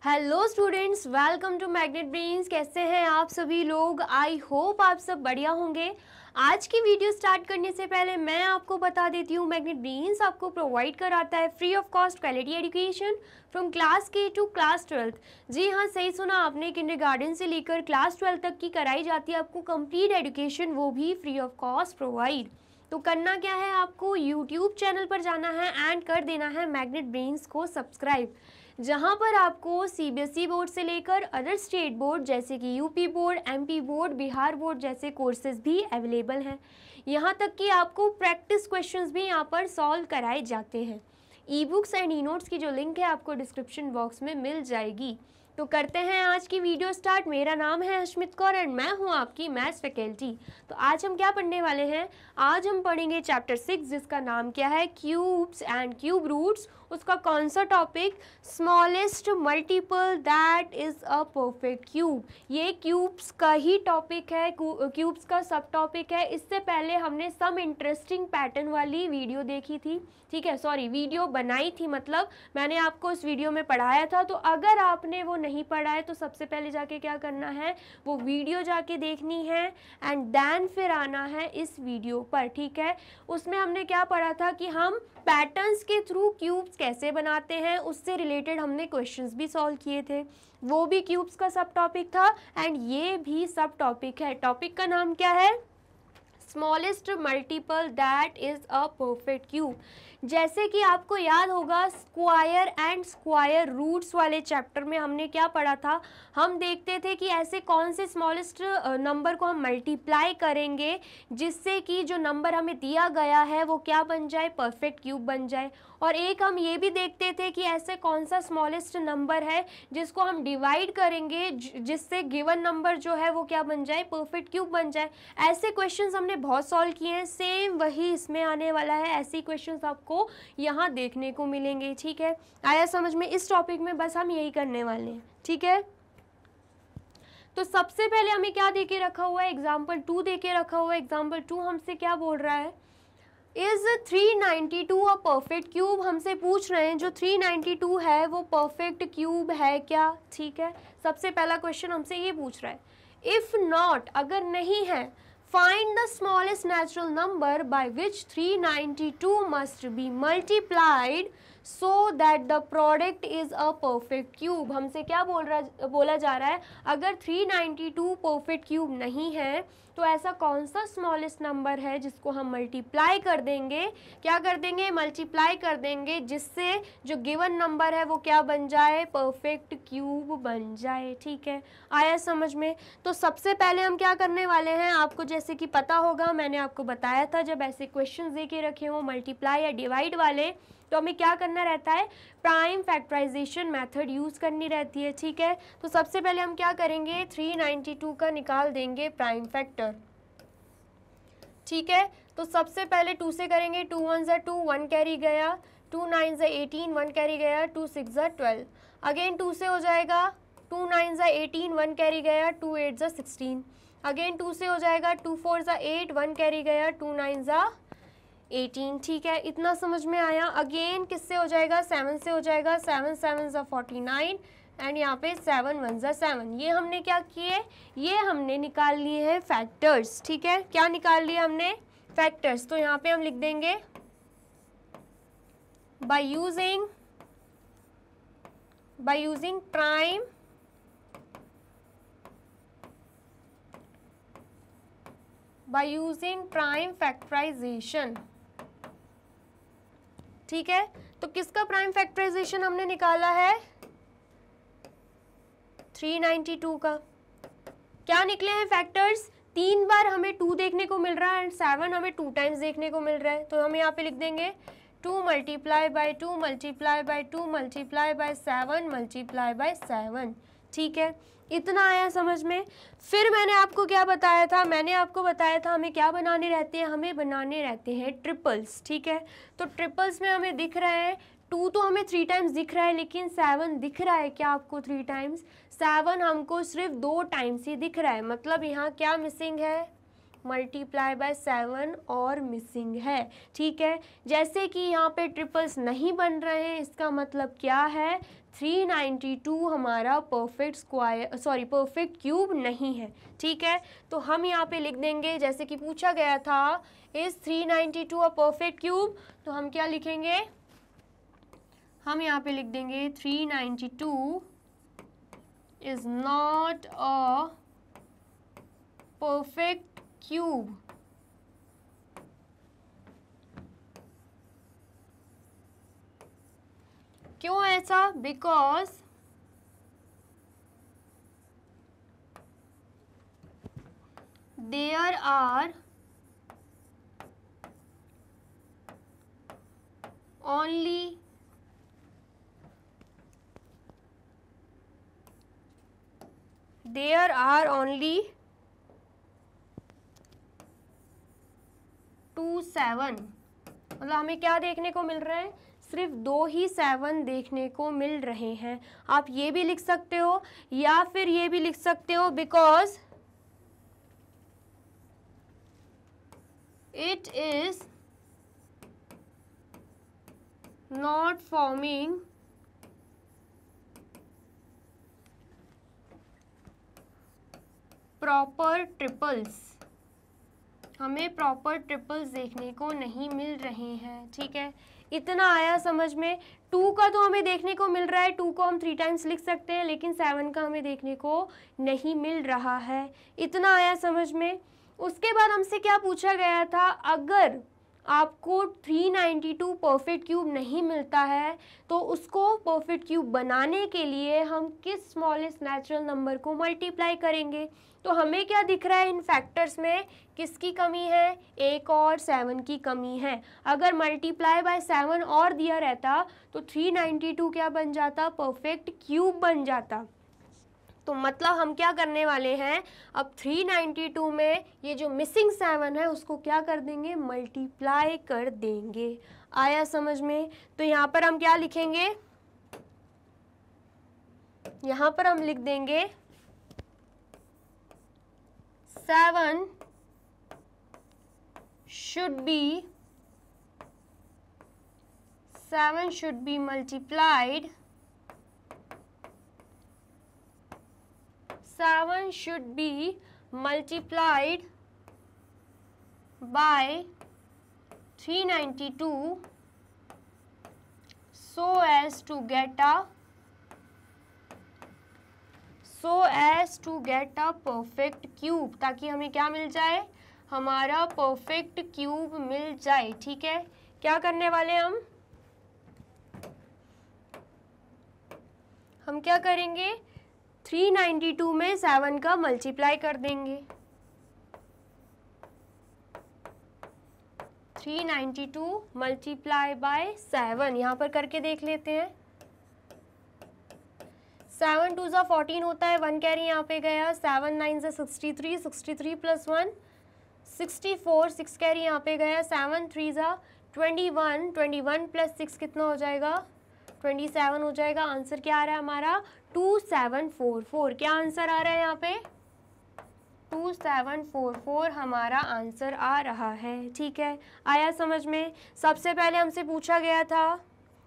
Hello students, welcome to Magnet Brains. कैसे हैं आप सभी लोग? आई होप आप सब बढ़िया होंगे। आज की वीडियो स्टार्ट करने से पहले मैं आपको बता देती हूँ, मैग्नेट ब्रेन्स आपको प्रोवाइड कराता है free of cost quality education from class के टू क्लास 12th। जी हाँ, सही सुना आपने, किंडरगार्टन से लेकर क्लास 12 तक की कराई जाती है आपको कंप्लीट एजुकेशन, वो भी फ्री ऑफ कॉस्ट प्रोवाइड। तो करना क्या है, आपको यूट्यूब चैनल पर जाना है एंड कर देना है मैग्नेट ब्रेन्स को सब्सक्राइब, जहां पर आपको सीबीएसई बोर्ड से लेकर अदर स्टेट बोर्ड जैसे कि UP board, MP board, Bihar board जैसे कोर्सेज भी अवेलेबल हैं। यहां तक कि आपको प्रैक्टिस क्वेश्चंस भी यहां पर सॉल्व कराए जाते हैं। E books and e notes की जो लिंक है आपको डिस्क्रिप्शन बॉक्स में मिल जाएगी। तो करते हैं आज की वीडियो स्टार्ट। मेरा नाम है अश्मित कौर एंड मैं हूं आपकी मैथ्स फैकल्टी। तो आज हम क्या पढ़ने वाले हैं? आज हम पढ़ेंगे चैप्टर 6, जिसका नाम क्या है, क्यूब्स एंड क्यूब रूट्स। उसका कौन सा topic? Smallest multiple that is a perfect cube. ये क्यूब्स का ही टॉपिक है, क्यूब्स का सब टॉपिक है। इससे पहले हमने सम इंटरेस्टिंग पैटर्न वाली वीडियो देखी थी, ठीक है, सॉरी वीडियो बनाई थी, मतलब मैंने आपको उस वीडियो में पढ़ाया था। तो अगर आपने वो नहीं पढ़ा है तो सबसे पहले जाके क्या करना है, वो वीडियो जाके देखनी है एंड देन फिर आना है इस वीडियो पर, ठीक है। उसमें हमने क्या पढ़ा था कि हम पैटर्न्स के थ्रू क्यूब्स कैसे बनाते हैं, उससे रिलेटेड हमने क्वेश्चंस भी सॉल्व किए थे। वो भी क्यूब्स का सब टॉपिक था एंड ये भी सब टॉपिक है। टॉपिक का नाम क्या है? Smallest multiple that is a perfect cube. जैसे कि आपको याद होगा, स्क्वायर एंड स्क्वायर रूट्स वाले चैप्टर में हमने क्या पढ़ा था, हम देखते थे कि ऐसे कौन से स्मॉलेस्ट नंबर को हम मल्टीप्लाई करेंगे जिससे कि जो नंबर हमें दिया गया है वो क्या बन जाए, परफेक्ट क्यूब बन जाए। और एक हम ये भी देखते थे कि ऐसे कौन सा स्मॉलेस्ट नंबर है जिसको हम डिवाइड करेंगे जिससे गिवन नंबर जो है वो क्या बन जाए, परफेक्ट क्यूब बन जाए। ऐसे क्वेश्चंस हमने बहुत सॉल्व किए हैं, सेम वही इसमें आने वाला है। ऐसे क्वेश्चंस आपको यहाँ देखने को मिलेंगे, ठीक है। आया समझ में? इस टॉपिक में बस हम यही करने वाले हैं, ठीक है। तो सबसे पहले हमें क्या देके रखा हुआ है, एग्जाम्पल 2 देके रखा हुआ है। एग्जाम्पल 2 हमसे क्या बोल रहा है, इज 392 अ परफेक्ट क्यूब। हमसे पूछ रहे हैं जो 392 है वो परफेक्ट क्यूब है क्या, ठीक है। सबसे पहला क्वेश्चन हमसे ये पूछ रहा है। इफ नॉट, अगर नहीं है, find the smallest natural number by which 392 must be multiplied so that the product is a perfect cube. हमसे क्या बोला जा रहा है, अगर 392 परफेक्ट क्यूब नहीं है तो ऐसा कौन सा स्मॉलेस्ट नंबर है जिसको हम मल्टीप्लाई कर देंगे, क्या कर देंगे, मल्टीप्लाई कर देंगे, जिससे जो गिवन नंबर है वो क्या बन जाए, परफेक्ट क्यूब बन जाए, ठीक है। आया समझ में? तो सबसे पहले हम क्या करने वाले हैं, आपको जैसे कि पता होगा, मैंने आपको बताया था, जब ऐसे क्वेश्चंस देके रखे हो मल्टीप्लाई या डिवाइड वाले, तो हमें क्या करना रहता है, प्राइम फैक्टराइजेशन मेथड यूज करनी रहती है, ठीक है। तो सबसे पहले हम क्या करेंगे, 392 का निकाल देंगे प्राइम फैक्टर, ठीक है। तो सबसे पहले 2 से करेंगे, 2 1 2, 1 कैरी गया, 2 9 18, 1 कैरी गया, 2 6 12। अगेन 2 से हो जाएगा, 2 9 18, 1 कैरी गया, 2 8 16। अगेन 2 से हो जाएगा, 2 4 8, 1 कैरी गया, 2 9 18, ठीक है। इतना समझ में आया। अगेन किससे हो जाएगा, 7 से हो जाएगा, 7 7 49 एंड यहाँ पे 7 1 7। ये हमने क्या किए, ये हमने निकाल लिए हैं फैक्टर्स, ठीक है। क्या निकाल लिया हमने, फैक्टर्स। तो यहाँ पे हम लिख देंगे बाय यूजिंग प्राइम फैक्टराइजेशन, ठीक है। तो किसका प्राइम फैक्टराइजेशन हमने निकाला है, 392 का। क्या निकले हैं फैक्टर्स, 3 बार हमें 2 देखने को मिल रहा है एंड 7 हमें 2 टाइम्स देखने को मिल रहा है। तो हम यहाँ पे लिख देंगे 2 multiply by 2 multiply by 2 multiply by 7 multiply by 7, ठीक है। इतना आया समझ में? फिर मैंने आपको क्या बताया था, मैंने आपको बताया था हमें क्या बनाने रहते हैं, हमें बनाने रहते हैं ट्रिपल्स, ठीक है। तो ट्रिपल्स में हमें दिख रहे हैं, 2 तो हमें 3 टाइम्स दिख रहा है, लेकिन 7 दिख रहा है क्या आपको 3 टाइम्स? 7 हमको सिर्फ 2 टाइम्स ही दिख रहा है, मतलब यहाँ क्या मिसिंग है, मल्टीप्लाई बाय 7 और मिसिंग है, ठीक है। जैसे कि यहाँ पे ट्रिपल्स नहीं बन रहे हैं, इसका मतलब क्या है, 392 हमारा परफेक्ट क्यूब नहीं है, ठीक है। तो हम यहाँ पे लिख देंगे, जैसे कि पूछा गया था, इज 392 अ परफेक्ट क्यूब, तो हम क्या लिखेंगे, हम यहाँ पे लिख देंगे 392 is not a perfect cube. क्यों ऐसा, because there are only two 7, मतलब हमें क्या देखने को मिल रहा है, सिर्फ 2 ही 7 देखने को मिल रहे हैं। आप ये भी लिख सकते हो या फिर ये भी लिख सकते हो, because it is not forming proper triples, हमें प्रॉपर ट्रिपल्स देखने को नहीं मिल रहे हैं, ठीक है। इतना आया समझ में। 2 का तो हमें देखने को मिल रहा है, 2 को हम 3 टाइम्स लिख सकते हैं, लेकिन 7 का हमें देखने को नहीं मिल रहा है। इतना आया समझ में। उसके बाद हमसे क्या पूछा गया था, अगर आपको 392 परफेक्ट क्यूब नहीं मिलता है तो उसको परफेक्ट क्यूब बनाने के लिए हम किस स्मॉलेस्ट नेचुरल नंबर को मल्टीप्लाई करेंगे। तो हमें क्या दिख रहा है इन फैक्टर्स में, किसकी कमी है, 1 और 7 की कमी है। अगर मल्टीप्लाई बाय 7 और दिया रहता तो 392 क्या बन जाता, परफेक्ट क्यूब बन जाता। तो मतलब हम क्या करने वाले हैं, अब 392 में ये जो मिसिंग 7 है उसको क्या कर देंगे, मल्टीप्लाई कर देंगे। आया समझ में। तो यहाँ पर हम क्या लिखेंगे, यहाँ पर हम लिख देंगे 7 should be multiplied, 7 should be multiplied by 392 so as to get a perfect cube, ताकि हमें क्या मिल जाए, हमारा परफेक्ट क्यूब मिल जाए, ठीक है। क्या करने वाले हम क्या करेंगे, 392 में 7 का मल्टीप्लाई कर देंगे, 392 मल्टीप्लाई बाय 7, यहाँ पर करके देख लेते हैं। 7 2 ज़ा 14 होता है, 1 कैरी यहाँ पे गया, 7 9 ज़ा 63, 63 प्लस 1 64, 6 कैरी यहाँ पे गया, 7 3 ज़ा 21, 21 प्लस 6 कितना हो जाएगा, 27 हो जाएगा। आंसर क्या आ रहा है हमारा, 2744। क्या आंसर आ रहा है यहाँ पे, 2744 हमारा आंसर आ रहा है, ठीक है। आया समझ में। सबसे पहले हमसे पूछा गया था,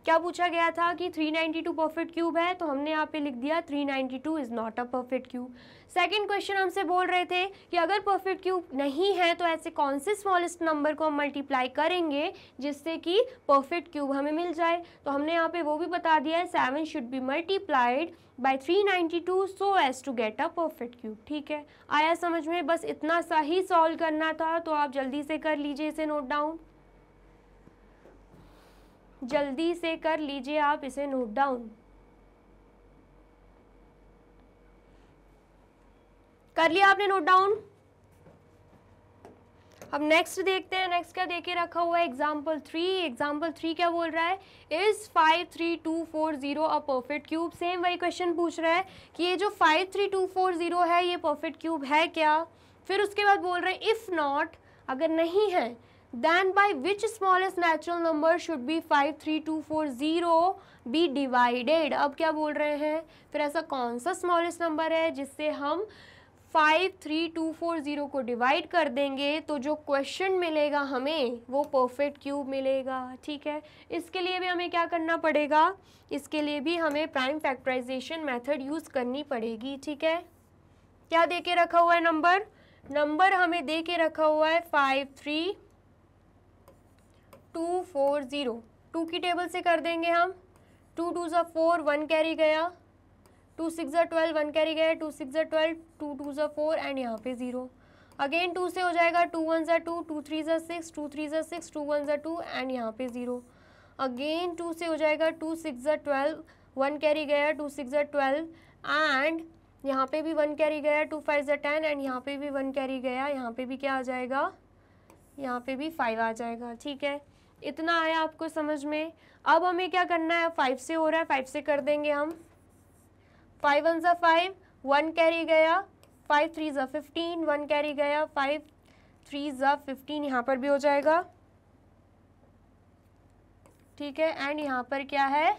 क्या पूछा गया था कि 392 परफेक्ट क्यूब है, तो हमने यहाँ पे लिख दिया 392 is not a perfect cube. Second question हमसे बोल रहे थे कि अगर परफेक्ट क्यूब नहीं है तो ऐसे कौन से स्मॉलेस्ट नंबर को हम मल्टीप्लाई करेंगे जिससे कि परफेक्ट क्यूब हमें मिल जाए। तो हमने यहाँ पे वो भी बता दिया है, 7 should be multiplied by 392 so as to get a perfect cube, ठीक है। आया समझ में। बस इतना सा ही सॉल्व करना था, तो आप जल्दी से कर लीजिए, इसे नोट डाउन, जल्दी से कर लीजिए आप इसे नोट डाउन। कर लिया आपने नोट डाउन। अब नेक्स्ट देखते हैं, नेक्स्ट क्या देके रखा हुआ है, एग्जाम्पल 3। एग्जाम्पल 3 क्या बोल रहा है, is 53240 a perfect cube. Same वही क्वेश्चन पूछ रहा है कि ये जो 53240 है ये परफेक्ट क्यूब है क्या। फिर उसके बाद बोल रहे हैं इफ नॉट, अगर नहीं है, then by which smallest natural number should be 53240 be divided। अब क्या बोल रहे हैं, फिर ऐसा कौन सा स्मॉलेस्ट नंबर है जिससे हम 53240 को डिवाइड कर देंगे तो जो क्वेश्चन मिलेगा हमें वो परफेक्ट क्यूब मिलेगा। ठीक है, इसके लिए भी हमें क्या करना पड़ेगा, इसके लिए भी हमें प्राइम फैक्टराइजेशन मेथड यूज़ करनी पड़ेगी। ठीक है, क्या दे के रखा हुआ है नंबर, नंबर हमें दे के रखा हुआ है 53240। 2 की टेबल से कर देंगे हम, 2 2 ज़ा 4, 1 कैरी गया, 2 6 ज़ा 12, 1 कैरी गया, 2 6 ज़ा 12, 2 2 ज़ा 4 एंड यहाँ पे 0। अगेन 2 से हो जाएगा, 2 1 ज़ा 2, 2 3 ज़ा 6, 2 3 ज़ा 6, 2 1 ज़ा 2 एंड यहाँ पे 0। अगेन 2 से हो जाएगा, 2 6 ज़ा 12, 1 कैरी गया, 2 6 ज़ा 12 एंड यहाँ पे भी 1 कैरी गया, 2 5 ज़ा 10 एंड यहाँ पे भी 1 कैरी गया, यहाँ पे भी क्या आ जाएगा, यहाँ पे भी 5 आ जाएगा। ठीक है, इतना आया आपको समझ में। अब हमें क्या करना है, 5 से हो रहा है, 5 से कर देंगे हम, 5 1 ज़ा 5, 1 कैरी गया, 5 3 ज़ा 15, 1 कैरी गया, 5 3 ज़ा 15, यहाँ पर भी हो जाएगा। ठीक है, एंड यहाँ पर क्या है,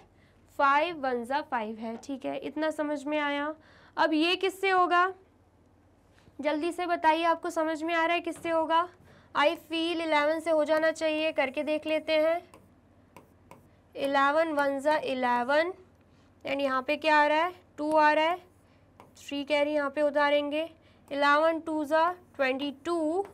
5 1 ज़ा 5 है। ठीक है, इतना समझ में आया। अब ये किससे होगा, जल्दी से बताइए, आपको समझ में आ रहा है किससे होगा। आई फील 11 से हो जाना चाहिए, करके देख लेते हैं। 11 1 ज़ा 11 एंड यहाँ पे क्या आ रहा है, 2 आ रहा है, 3 कैरी यहाँ पे उतारेंगे। 11 2 ज़ा 22,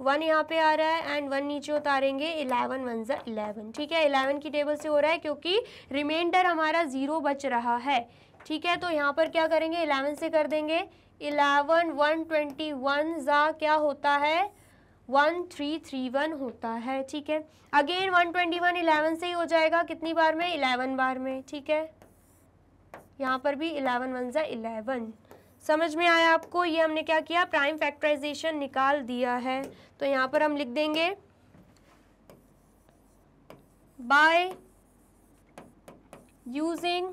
1 यहाँ पे आ रहा है एंड 1 नीचे उतारेंगे, 11 1 ज़ा 11। ठीक है, 11 की टेबल से हो रहा है क्योंकि रिमाइंडर हमारा 0 बच रहा है। ठीक है, तो यहाँ पर क्या करेंगे, 11 से कर देंगे। 11 121 ज़ा क्या होता है, 1331 होता है। ठीक है, अगेन 121 11 से ही हो जाएगा, कितनी बार में, 11 बार में। ठीक है, यहाँ पर भी 11 1 ज़ा 11। समझ में आया आपको, ये हमने क्या किया, प्राइम फैक्टराइजेशन निकाल दिया है। तो यहाँ पर हम लिख देंगे by using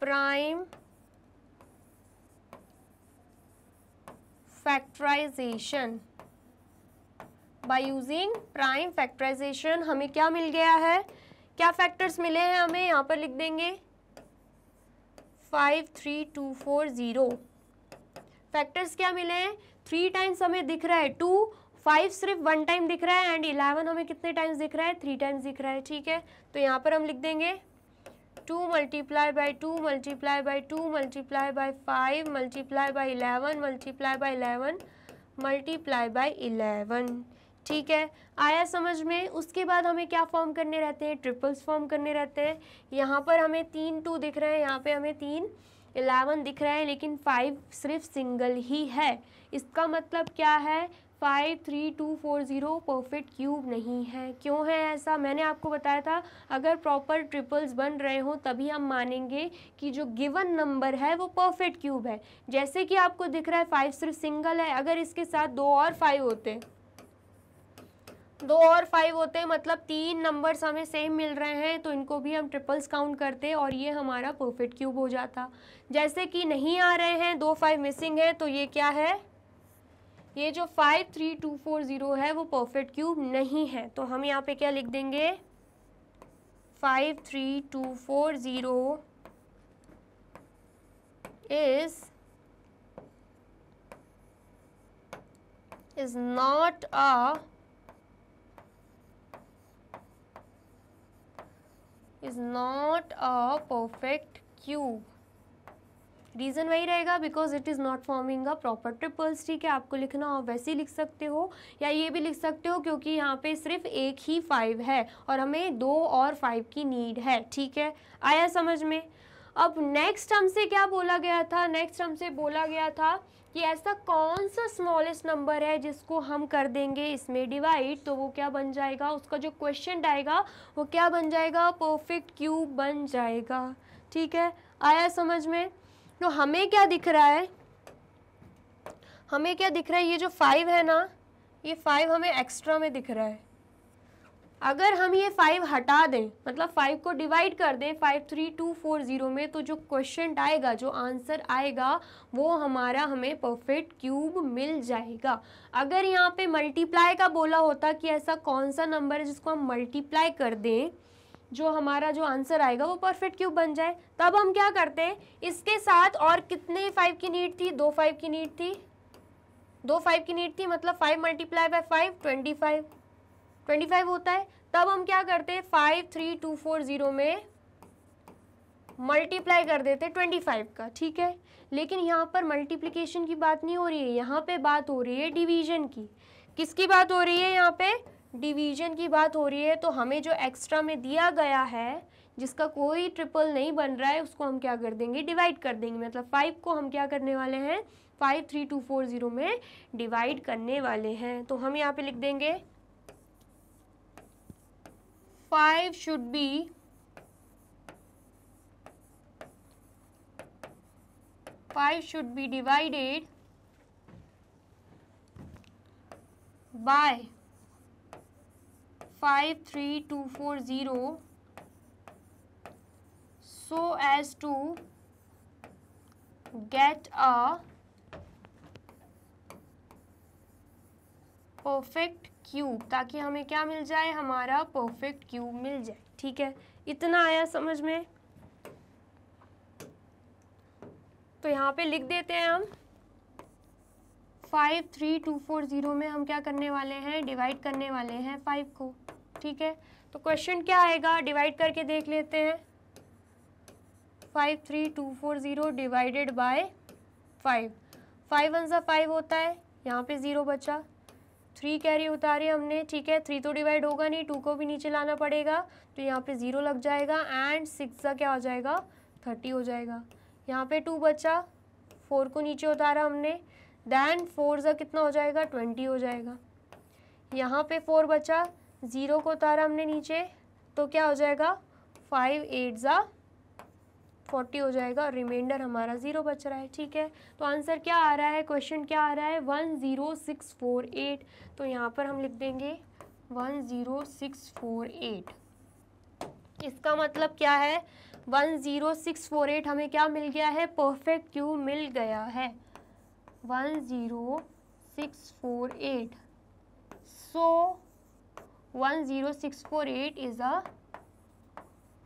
prime factorisation, by using prime factorisation हमें क्या मिल गया है, क्या फैक्टर्स मिले हैं हमें, यहाँ पर लिख देंगे 53240। फैक्टर्स क्या मिले हैं, 3 टाइम्स हमें दिख रहा है 2, 5 सिर्फ 1 टाइम दिख रहा है एंड 11 हमें कितने टाइम्स दिख रहा है, 3 टाइम्स दिख रहा है। ठीक है, तो यहाँ पर हम लिख देंगे 2 multiply by 2 multiply by 2 multiply by 5 multiply by 11 multiply by 11 multiply by 11। ठीक है, आया समझ में। उसके बाद हमें क्या फॉर्म करने रहते हैं, ट्रिपल्स फॉर्म करने रहते हैं। यहाँ पर हमें 3 2 दिख रहे हैं, यहाँ पे हमें 3 11 दिख रहे हैं, लेकिन 5 सिर्फ सिंगल ही है। इसका मतलब क्या है, 53240 परफेक्ट क्यूब नहीं है। क्यों है ऐसा, मैंने आपको बताया था, अगर प्रॉपर ट्रिपल्स बन रहे हो तभी हम मानेंगे कि जो गिवन नंबर है वो परफेक्ट क्यूब है। जैसे कि आपको दिख रहा है 5 सिर्फ सिंगल है, अगर इसके साथ 2 और 5 होते, 2 और 5 होते मतलब 3 नंबर्स हमें सेम मिल रहे हैं, तो इनको भी हम ट्रिपल्स काउंट करते और ये हमारा परफेक्ट क्यूब हो जाता। जैसे कि नहीं आ रहे हैं, 2 5 मिसिंग है, तो ये क्या है, ये जो 53240 है वो परफेक्ट क्यूब नहीं है। तो हम यहाँ पे क्या लिख देंगे, 53240 is not a perfect cube। Reason वही रहेगा, because it is not forming a proper triples. ठीक है, आपको लिखना हो वैसे ही लिख सकते हो, या ये भी लिख सकते हो क्योंकि यहाँ पे सिर्फ एक ही 5 है और हमें 2 और 5 की नीड है। ठीक है, आया समझ में। अब नेक्स्ट हमसे क्या बोला गया था, नेक्स्ट हमसे बोला गया था कि ऐसा कौन सा स्मॉलेस्ट नंबर है जिसको हम कर देंगे इसमें डिवाइड, तो वो क्या बन जाएगा, उसका जो क्वेश्चन आएगा वो क्या बन जाएगा, परफेक्ट क्यूब बन जाएगा। ठीक है, आया समझ में। तो हमें क्या दिख रहा है, हमें क्या दिख रहा है, ये जो 5 है ना, ये 5 हमें एक्स्ट्रा में दिख रहा है। अगर हम ये 5 हटा दें, मतलब 5 को डिवाइड कर दें 53240 में, तो जो क्वेश्चन आएगा, जो आंसर आएगा वो हमारा हमें परफेक्ट क्यूब मिल जाएगा। अगर यहाँ पे मल्टीप्लाई का बोला होता कि ऐसा कौन सा नंबर है जिसको हम मल्टीप्लाई कर दें, जो हमारा जो आंसर आएगा वो परफेक्ट क्यूब बन जाए। तब हम क्या करते हैं, इसके साथ और कितने 5 की नीड थी, 2 5 की नीड थी, 2 5 की नीड थी, मतलब 5 मल्टीप्लाई बाय 5 25 होता है। तब हम क्या करते हैं, 53240 में मल्टीप्लाई कर देते 25 का, ठीक है। लेकिन यहाँ पर मल्टीप्लिकेशन की बात नहीं हो रही है, यहाँ पे बात हो रही है डिवीजन की। किसकी बात हो रही है, यहाँ पे डिवीजन की बात हो रही है। तो हमें जो एक्स्ट्रा में दिया गया है, जिसका कोई ट्रिपल नहीं बन रहा है, उसको हम क्या कर देंगे, डिवाइड कर देंगे। मतलब 5 को हम क्या करने वाले हैं, 53240 में डिवाइड करने वाले हैं। तो हम यहाँ पे लिख देंगे 5 should be divided by 53240 so as to get a perfect cube, ताकि हमें क्या मिल जाए, हमारा परफेक्ट क्यूब मिल जाए, ठीक है। इतना आया समझ में। तो यहाँ पे लिख देते हैं हम 53240 में हम क्या करने वाले हैं, डिवाइड करने वाले हैं 5 को, ठीक है। तो क्वेश्चन क्या आएगा, डिवाइड करके देख लेते हैं। 53240 डिवाइडेड बाय 5, 5 1 सा 5 होता है, यहाँ पे 0 बचा, 3 कैरी उतारे हमने, ठीक है। 3 तो डिवाइड होगा नहीं, 2 को भी नीचे लाना पड़ेगा, तो यहाँ पे 0 लग जाएगा। एंड 6 का क्या हो जाएगा, 30 हो जाएगा। यहाँ पे 2 बचा, 4 को नीचे उतारा हमने, देन 4 ज़ा कितना हो जाएगा, 20 हो जाएगा। यहाँ पे 4 बचा, 0 को उतारा हमने नीचे, तो क्या हो जाएगा, 5 8 ज़ा 40 हो जाएगा। रिमाइंडर हमारा 0 बच रहा है, ठीक है। तो आंसर क्या आ रहा है, क्वेश्चन क्या आ रहा है, 10648। तो यहाँ पर हम लिख देंगे 10648। इसका मतलब क्या है, 10648 हमें क्या मिल गया है, परफेक्ट क्यूब मिल गया है, 10648। सो 10648 इज अ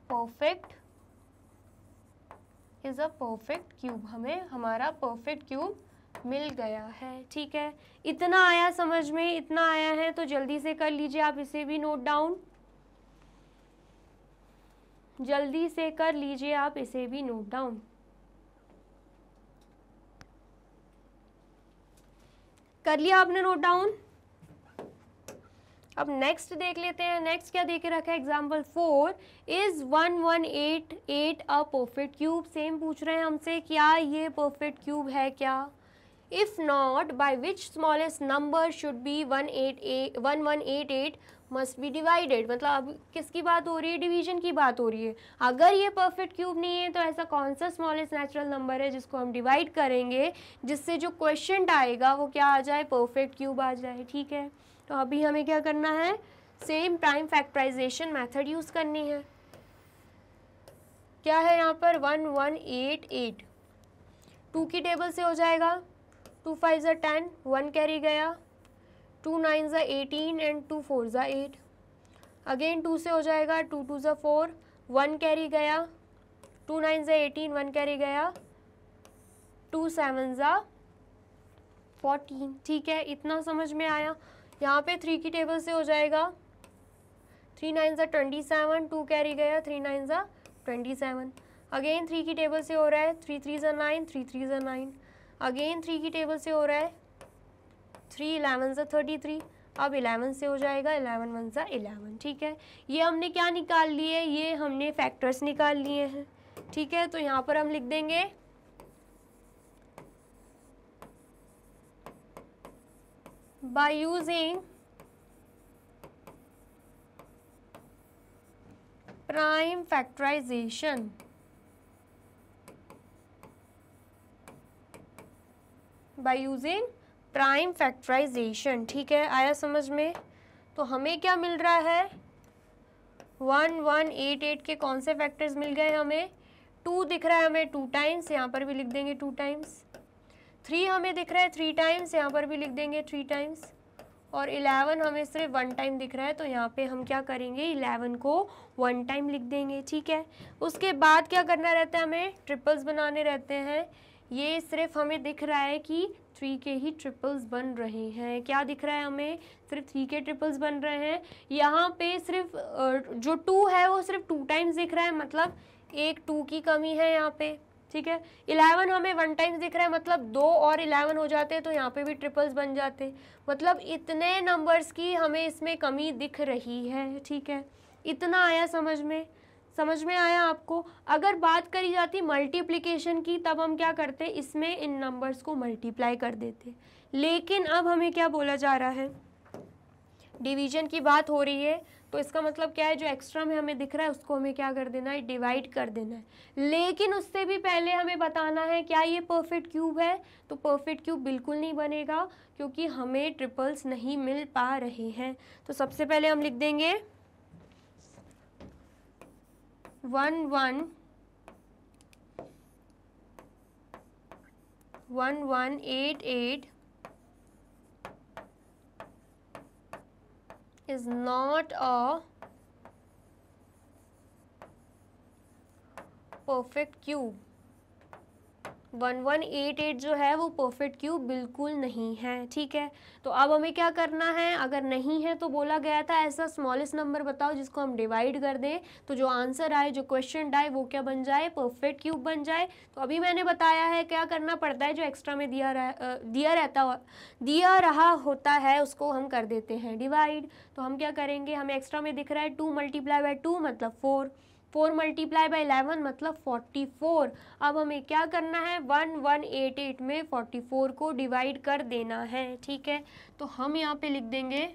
परफेक्ट क्यूब, हमें हमारा परफेक्ट क्यूब मिल गया है, ठीक है। इतना आया समझ में, इतना आया है तो जल्दी से कर लीजिए आप, इसे भी नोट डाउन, जल्दी से कर लीजिए आप, इसे भी नोट डाउन। कर लिया आपने नोट डाउन। अब नेक्स्ट देख लेते हैं, नेक्स्ट क्या दे के रखा है, example 4 is 1188 a perfect cube. Same पूछ रहे हैं हमसे, क्या ये परफेक्ट क्यूब है क्या। If not, by which smallest number should be 1188 must be divided. मतलब अब किसकी बात हो रही है, डिवीजन की बात हो रही है। अगर ये परफेक्ट क्यूब नहीं है तो ऐसा कौन सा स्मॉलेस्ट नेचुरल नंबर है जिसको हम डिवाइड करेंगे, जिससे जो क्वेश्चन आएगा वो क्या आ जाए, परफेक्ट क्यूब आ जाए, ठीक है। तो अभी हमें क्या करना है, same prime factorisation method use करनी है। क्या है यहाँ पर, 1188, 2 की टेबल से हो जाएगा, 2 5 ज़ा 10, 1 कैरी गया, 2 9 ज़ा 18 एंड 2 4 ज़ा 8। अगेन 2 से हो जाएगा, 2 2 ज़ा 4, 1 कैरी गया, 2 9 ज़ा 18, 1 कैरी गया, 2 7 ज़ा 14, ठीक है। इतना समझ में आया। यहाँ पे 3 की टेबल से हो जाएगा, 3 9 ज़ा 27, 2 कैरी गया, 3 9 ज़ा 27। अगेन 3 की टेबल से हो रहा है, 3 3 ज़ा 9, 3 3 ज़ा 9। अगेन 3 की टेबल से हो रहा है, 3 11 ज़ा 33। अब 11 से हो जाएगा, 11 1 ज़ा 11, ठीक है। ये हमने क्या निकाल लिए, ये हमने फैक्टर्स निकाल लिए हैं, ठीक है। तो यहाँ पर हम लिख देंगे by using prime factorization, by using prime factorisation, ठीक है। आया समझ में। तो हमें क्या मिल रहा है, 1188 के कौन से फैक्टर्स मिल गए हमें, 2 दिख रहा है हमें 2 टाइम्स, यहाँ पर भी लिख देंगे 2 टाइम्स। 3 हमें दिख रहा है 3 टाइम्स, यहाँ पर भी लिख देंगे 3 टाइम्स। और 11 हमें सिर्फ 1 टाइम दिख रहा है, तो यहाँ पे हम क्या करेंगे 11 को 1 टाइम लिख देंगे, ठीक है। उसके बाद क्या करना रहता है, हमें ट्रिपल्स बनाने रहते हैं। ये सिर्फ हमें दिख रहा है कि 3 के ही ट्रिपल्स बन रहे हैं। क्या दिख रहा है हमें, सिर्फ 3 के ट्रिपल्स बन रहे हैं। यहाँ पे सिर्फ जो 2 है वो सिर्फ 2 टाइम्स दिख रहा है, मतलब एक 2 की कमी है यहाँ पे, ठीक है। 11 हमें 1 टाइम्स दिख रहा है, मतलब 2 और 11 हो जाते तो यहाँ पे भी ट्रिपल्स बन जाते, मतलब इतने नंबर्स की हमें इसमें कमी दिख रही है, ठीक है। इतना आया समझ में आया आपको। अगर बात करी जाती मल्टीप्लिकेशन की, तब हम क्या करते, इसमें इन नंबर्स को मल्टीप्लाई कर देते, लेकिन अब हमें क्या बोला जा रहा है, डिवीजन की बात हो रही है, तो इसका मतलब क्या है, जो एक्स्ट्रा में हमें दिख रहा है उसको हमें क्या कर देना है, डिवाइड कर देना है। लेकिन उससे भी पहले हमें बताना है क्या ये परफेक्ट क्यूब है, तो परफेक्ट क्यूब बिल्कुल नहीं बनेगा, क्योंकि हमें ट्रिपल्स नहीं मिल पा रहे हैं। तो सबसे पहले हम लिख देंगे 1188 is not a perfect cube। 1188 जो है वो परफेक्ट क्यूब बिल्कुल नहीं है, ठीक है। तो अब हमें क्या करना है, अगर नहीं है तो बोला गया था ऐसा स्मॉलेस्ट नंबर बताओ जिसको हम डिवाइड कर दें, तो जो आंसर आए, जो क्वेश्चन आए, वो क्या बन जाए, परफेक्ट क्यूब बन जाए। तो अभी मैंने बताया है क्या करना पड़ता है, जो एक्स्ट्रा में दिया रहा होता है उसको हम कर देते हैं डिवाइड। तो हम क्या करेंगे, हमें एक्स्ट्रा में दिख रहा है 2 मल्टीप्लाई बाई 2 मतलब 4, 4 मल्टीप्लाई बाई 11 मतलब 44। अब हमें क्या करना है, 1188 में 44 को डिवाइड कर देना है, ठीक है। तो हम यहाँ पे लिख देंगे,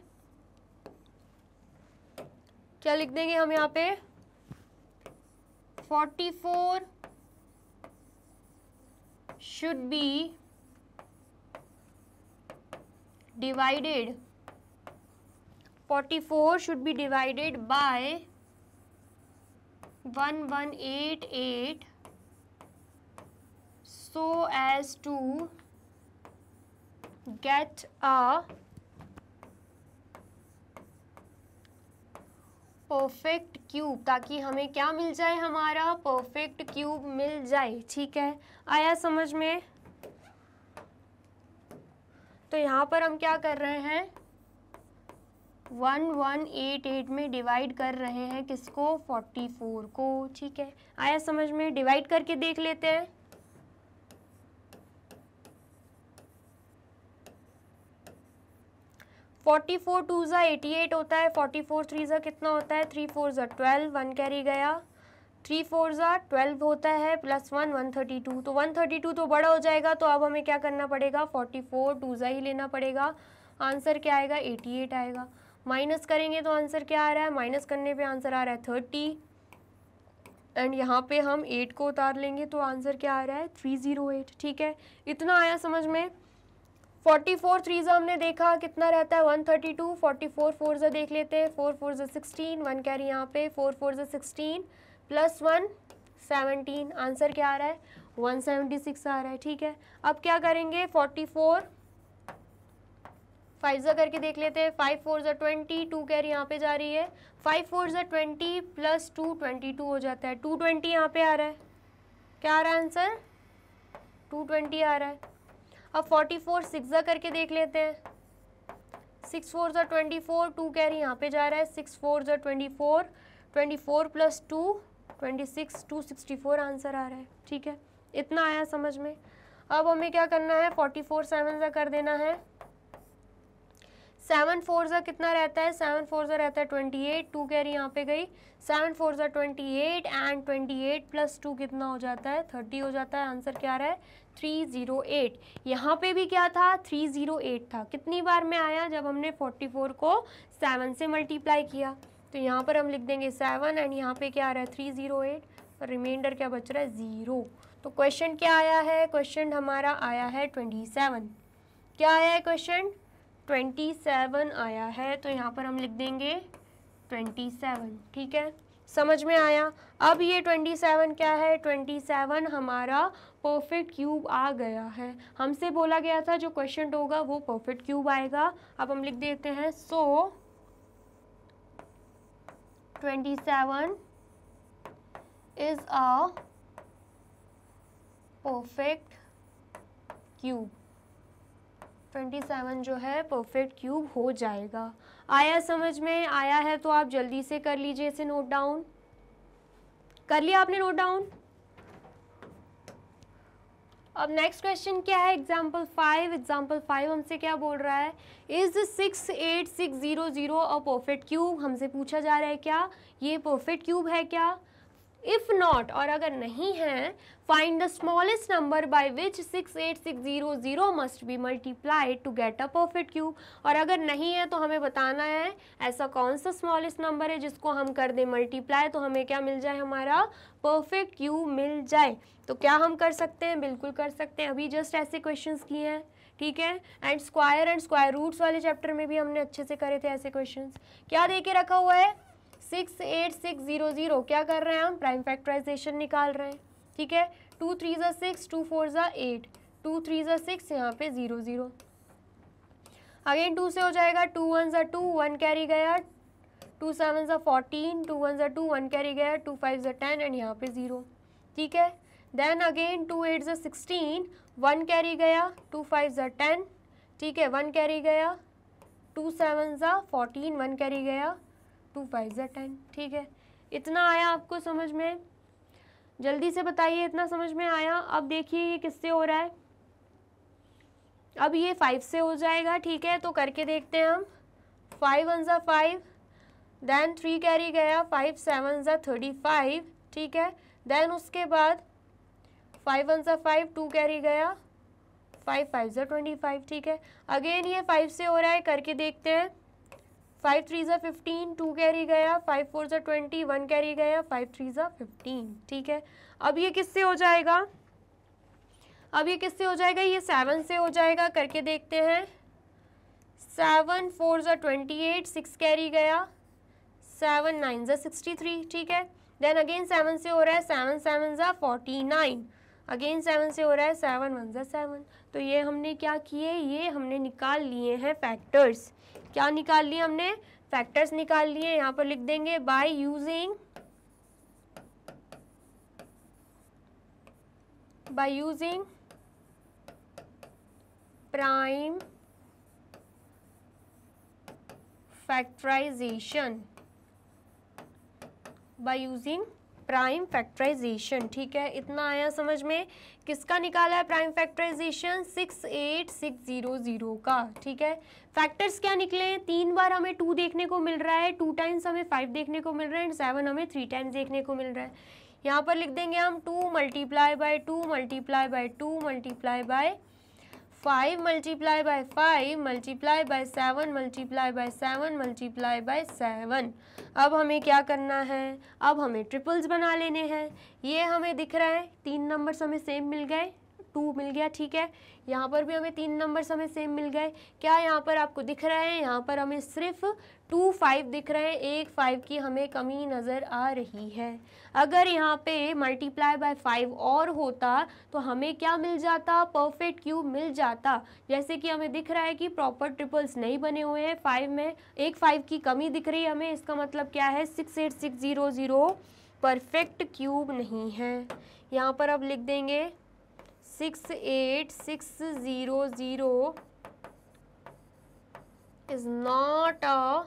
क्या लिख देंगे हम यहाँ पे, 44 should be divided, 44 should be divided by 1188 so as to get a perfect cube, ताकि हमें क्या मिल जाए, हमारा परफेक्ट क्यूब मिल जाए, ठीक है। आया समझ में। तो यहाँ पर हम क्या कर रहे हैं, 1188 में डिवाइड कर रहे हैं किसको, 44 को, ठीक है। आया समझ में, डिवाइड करके देख लेते हैं। फोर्टी 4 2 ज़ा 88 होता है, 44 3 ज़ा कितना होता है, 3 4 ज़ा 12, 1 कैरी गया, 3 4 ज़ा 12 होता है, प्लस 1 132, तो 132 तो बड़ा हो जाएगा, तो अब हमें क्या करना पड़ेगा, 44 2 ज़ा ही लेना पड़ेगा। आंसर क्या आएगा, 88 आएगा। माइनस करेंगे तो आंसर क्या आ रहा है, माइनस करने पे आंसर आ रहा है 30, एंड यहाँ पे हम 8 को उतार लेंगे तो आंसर क्या आ रहा है, 308, ठीक है। इतना आया समझ में। 44 3 ज़ा हमने देखा कितना रहता है, 132, 44 4 ज़ा देख लेते हैं, 4 4 ज़ा 16, 1 कैरी यहाँ पे, 4 4 ज़ा 16 प्लस 1 17, आंसर क्या आ रहा है, 176 आ रहा है, ठीक है। अब क्या करेंगे, 44 5 ज़ा करके देख लेते हैं, 5 4 ज़ा 20, 2 कैरी यहाँ पे जा रही है, 5 4 ज़ा 20 प्लस 2 22 हो जाता है, 220 यहाँ पे आ रहा है, क्या आ रहा है आंसर, 220 आ रहा है। अब 44 6 ज़ा करके देख लेते हैं, 6 4 ज़ा 24, 2 कैरी यहाँ पे जा रहा है, 6 4 ज़ा 24, 24 प्लस 2 26, 264 आंसर आ रहा है, ठीक है। इतना आया समझ में। अब हमें क्या करना है, 44 7 ज़ा कर देना है, 7 4 ज़ा कितना रहता है, 7 4 ज़ा रहता है 28, 2 कैरी यहाँ पे गई, 7 4 ज़ा 28 एंड 28 प्लस 2 कितना हो जाता है, 30 हो जाता है। आंसर क्या आ रहा है, 308। यहाँ पे भी क्या था, 308 था। कितनी बार में आया, जब हमने 44 को 7 से मल्टीप्लाई किया। तो यहाँ पर हम लिख देंगे 7 एंड यहाँ पे क्या आ रहा है, 308, और रिमाइंडर क्या बच रहा है, 0। तो क्वेश्चन क्या आया है, क्वेश्चन हमारा आया है 27। क्या आया है क्वेश्चन, 27 आया है। तो यहाँ पर हम लिख देंगे 27, ठीक है। समझ में आया। अब ये 27 क्या है, 27 हमारा परफेक्ट क्यूब आ गया है। हमसे बोला गया था जो क्वेश्चन होगा वो परफेक्ट क्यूब आएगा। अब हम लिख देते हैं सो 27 इज अ परफेक्ट क्यूब। 27 जो है परफेक्ट क्यूब हो जाएगा। आया समझ में? आया है तो आप जल्दी से कर लीजिए इसे नोट डाउन। कर लिया आपने नोट डाउन? अब नेक्स्ट क्वेश्चन क्या है, एग्जाम्पल 5। एग्जाम्पल 5 हमसे क्या बोल रहा है, इज 68600 अ परफेक्ट क्यूब। हमसे पूछा जा रहा है क्या ये परफेक्ट क्यूब है क्या। इफ नॉट, और अगर नहीं है, find the smallest number by which 68600 must be multiplied to get a perfect cube. और अगर नहीं है तो हमें बताना है ऐसा कौन सा स्मॉलेस्ट नंबर है जिसको हम कर दें मल्टीप्लाई, तो हमें क्या मिल जाए, हमारा परफेक्ट क्यूब मिल जाए। तो क्या हम कर सकते हैं, बिल्कुल कर सकते हैं। अभी जस्ट ऐसे क्वेश्चंस किए हैं, ठीक है। एंड स्क्वायर रूट्स वाले चैप्टर में भी हमने अच्छे से करे थे ऐसे क्वेश्चंस। क्या दे के रखा हुआ है, 68600। क्या कर रहे हैं हम, प्राइम फैक्टराइजेशन निकाल रहे हैं, ठीक है। 2 3 ज़ा 6, 2 4 ज़ा 8, 2 3 ज़ा 6, यहाँ पे 0 0। अगेन 2 से हो जाएगा, 2 1 ज़ा 2, 1 कैरी गया, 2 7 ज़ा 14, 2 1 ज़ा 2, 1 कैरी गया, 2 5 ज़ा 10 एंड यहाँ पे 0, ठीक है। देन अगेन 2 8 ज़ा 16, 1 कैरी गया, 2 5 ज़ा 10, ठीक है, 1 कैरी गया, 2 7 ज़ा 14, 1 कैरी गया, 2 5 ज़ा 10, ठीक है। इतना आया आपको समझ में? जल्दी से बताइए, इतना समझ में आया? अब देखिए ये किससे हो रहा है, अब ये 5 से हो जाएगा, ठीक है। तो करके देखते हैं हम। 5 1 ज़ा 5, देन 3 कैरी गया, 5 7 ज़ा 35, ठीक है। देन उसके बाद 5 1 ज़ा 5, 2 कैरी गया, 5 5 ज़ा 25, ठीक है। अगेन ये 5 से हो रहा है, करके देखते हैं। 5 3 ज़ा 15, 2 कैरी गया, 5 4 ज़ा 20, 1 कैरी गया, 5 3 ज़ा 15, ठीक है। अब ये किससे हो जाएगा, अब ये किससे हो जाएगा, ये 7 से हो जाएगा, करके देखते हैं। 7 4 ज़ा 28, 6 कैरी गया, 7 9 ज़ा 63, ठीक है। देन अगेन 7 से हो रहा है, 7 7 ज़ा 49, अगेन 7 से हो रहा है, 7 1 ज़ा 7। तो ये हमने क्या किए, ये हमने निकाल लिए हैं फैक्टर्स। क्या निकाल लिए हमने, फैक्टर्स निकाल लिए। यहाँ पर लिख देंगे by using prime factorisation, by using prime factorisation, ठीक है। इतना आया समझ में? किसका निकाला है प्राइम फैक्टराइजेशन, 68600 का, ठीक है। फैक्टर्स क्या निकले, 3 बार हमें 2 देखने को मिल रहा है, 2 टाइम्स हमें 5 देखने को मिल रहा है, एंड 7 हमें 3 टाइम्स देखने को मिल रहा है। यहाँ पर लिख देंगे हम 2 multiply by 2 multiply by 2 multiply by 5 multiply by 5 multiply by 7 multiply by 7 multiply by 7। अब हमें क्या करना है, अब हमें ट्रिपल्स बना लेने हैं। ये हमें दिख रहा है 3 नंबर्स हमें सेम मिल गए, 2 मिल गया, ठीक है। यहाँ पर भी हमें 3 नंबर्स हमें सेम मिल गए। क्या यहाँ पर आपको दिख रहा है, यहाँ पर हमें सिर्फ 2 5 दिख रहे हैं, एक 5 की हमें कमी नज़र आ रही है। अगर यहाँ पे मल्टीप्लाई बाय 5 और होता तो हमें क्या मिल जाता, परफेक्ट क्यूब मिल जाता। जैसे कि हमें दिख रहा है कि प्रॉपर ट्रिपल्स नहीं बने हुए हैं, 5 में एक 5 की कमी दिख रही है हमें, इसका मतलब क्या है 68600 परफेक्ट क्यूब नहीं है। यहाँ पर अब लिख देंगे 68600 is not a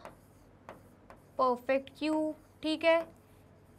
perfect cube, ठीक है।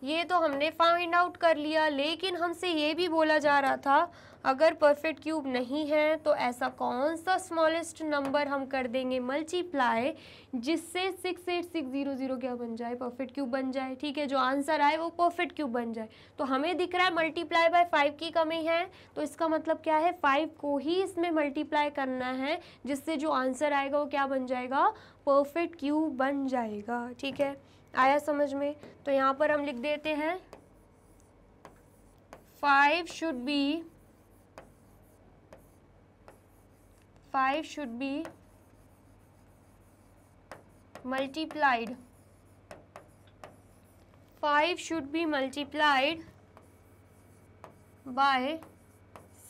ये तो हमने फाइंड आउट कर लिया, लेकिन हमसे ये भी बोला जा रहा था अगर परफेक्ट क्यूब नहीं है तो ऐसा कौन सा स्मॉलेस्ट नंबर हम कर देंगे मल्टीप्लाई जिससे 68600 क्या बन जाए, परफेक्ट क्यूब बन जाए, ठीक है। जो आंसर आए वो परफेक्ट क्यूब बन जाए। तो हमें दिख रहा है मल्टीप्लाई बाय 5 की कमी है, तो इसका मतलब क्या है 5 को ही इसमें मल्टीप्लाई करना है जिससे जो आंसर आएगा वो क्या बन जाएगा, परफेक्ट क्यूब बन जाएगा, ठीक है। आया समझ में? तो यहाँ पर हम लिख देते हैं 5 should be multiplied 5 should be multiplied by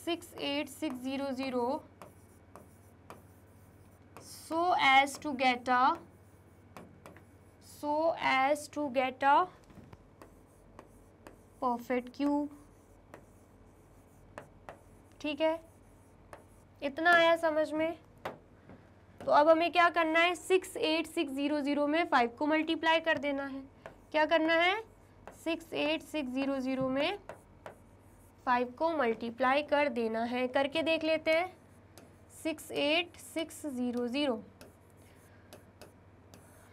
68600 so as to get a perfect cube। ठीक है, इतना आया समझ में। तो अब हमें क्या करना है, 68600 में 5 को मल्टीप्लाई कर देना है। क्या करना है, 68600 में 5 को मल्टीप्लाई कर देना है। करके देख लेते हैं। 68600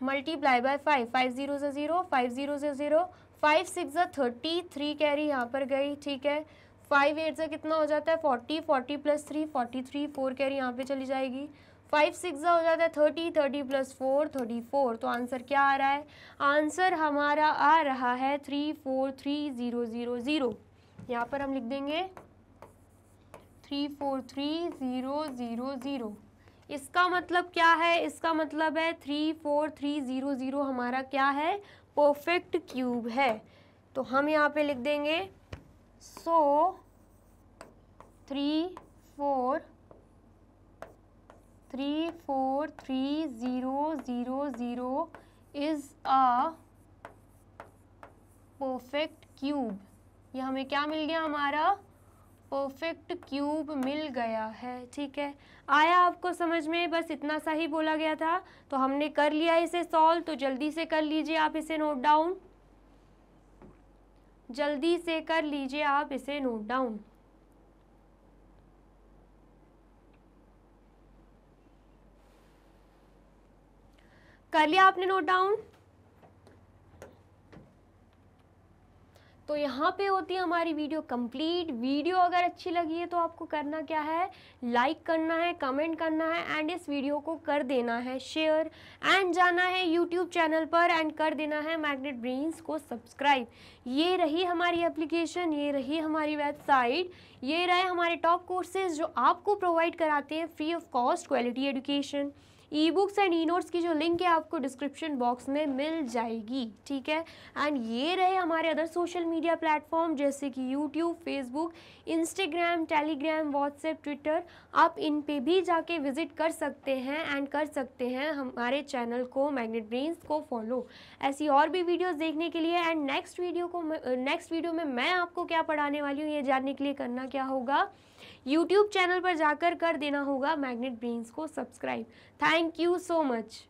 मल्टीप्लाई बाय 5, 5 0 से 0, 5 0 से 0, 5 6 30, 3 कैरी यहाँ पर गई। ठीक है, 5 8 से कितना हो जाता है 40, 40 प्लस 3 43, 4 कैरी यहाँ पे चली जाएगी। 5 6 हो जाता है 30, 30 प्लस 4 34। तो आंसर क्या आ रहा है, आंसर हमारा आ रहा है 343000। यहाँ पर हम लिख देंगे 343000। इसका मतलब क्या है, इसका मतलब है 34300 हमारा क्या है, परफेक्ट क्यूब है। तो हम यहाँ पे लिख देंगे सो 343000 इज अ परफेक्ट क्यूब। ये हमें क्या मिल गया, हमारा परफेक्ट क्यूब मिल गया है। ठीक है, आया आपको समझ में, बस इतना सा ही बोला गया था। तो हमने कर लिया इसे सॉल्व। तो जल्दी से कर लीजिए आप इसे नोट डाउन, जल्दी से कर लीजिए आप इसे नोट डाउन। कर लिया आपने नोट डाउन। तो यहाँ पे होती है हमारी वीडियो कंप्लीट। वीडियो अगर अच्छी लगी है तो आपको करना क्या है, लाइक करना है, कमेंट करना है एंड इस वीडियो को कर देना है शेयर एंड जाना है यूट्यूब चैनल पर एंड कर देना है मैग्नेट ब्रेन्स को सब्सक्राइब। ये रही हमारी एप्लीकेशन, ये रही हमारी वेबसाइट, ये रहे हमारे टॉप कोर्सेज जो आपको प्रोवाइड कराते हैं free of cost quality education. E books and e notes की जो लिंक है आपको डिस्क्रिप्शन बॉक्स में मिल जाएगी। ठीक है, एंड ये रहे हमारे अदर सोशल मीडिया प्लेटफॉर्म जैसे कि YouTube, Facebook, Instagram, Telegram, WhatsApp, Twitter. आप इन पे भी जाके विजिट कर सकते हैं एंड कर सकते हैं हमारे चैनल को, मैग्नेट ब्रेन्स को फॉलो। ऐसी और भी वीडियोस देखने के लिए एंड नेक्स्ट वीडियो में मैं आपको क्या पढ़ाने वाली हूँ ये जानने के लिए करना क्या होगा, यूट्यूब चैनल पर जाकर कर देना होगा मैग्नेट ब्रेन्स को subscribe. Thank you so much.